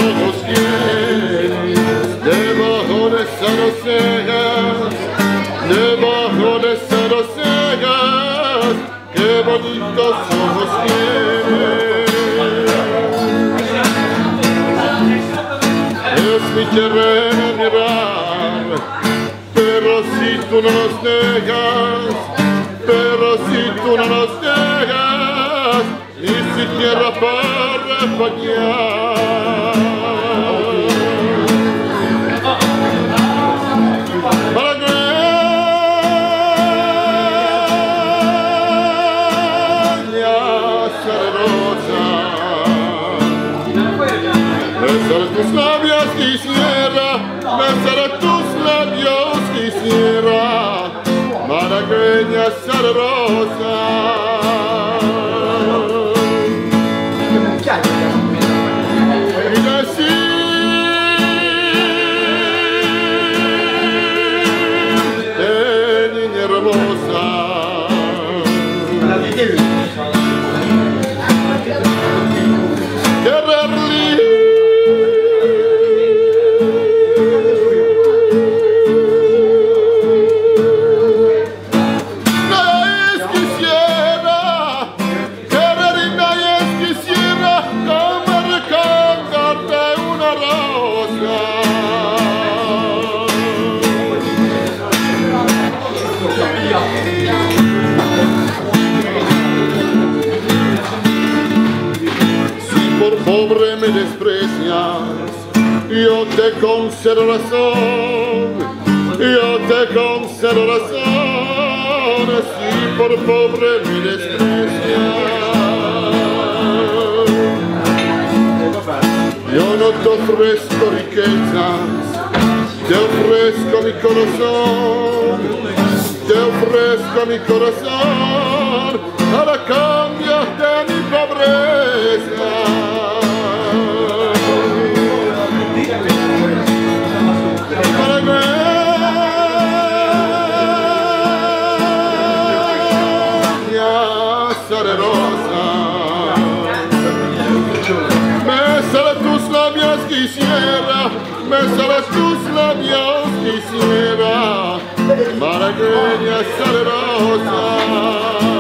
ojos tienes, debajo de esas dos cejas, debajo de esas dos cejas, qué bonitos ojos tienes. Es mi terreno mirar, pero si tú no los dejas, pero si tú no los dejas, ni siquiera para bañar. Besar tus labios quisiera, besar tus labios quisiera, malagueña sabrosa. Y decirte, niña hermosa, pobre me desprecias, yo te concedo razón, yo te concedo razón, si por pobre me desprecias. Yo no te ofrezco riquezas, te ofrezco mi corazón, te ofrezco mi corazón, a la cambio de mi pobreza. Besar tus labios quisiera, besar tus labios quisiera, malagueña salerosa.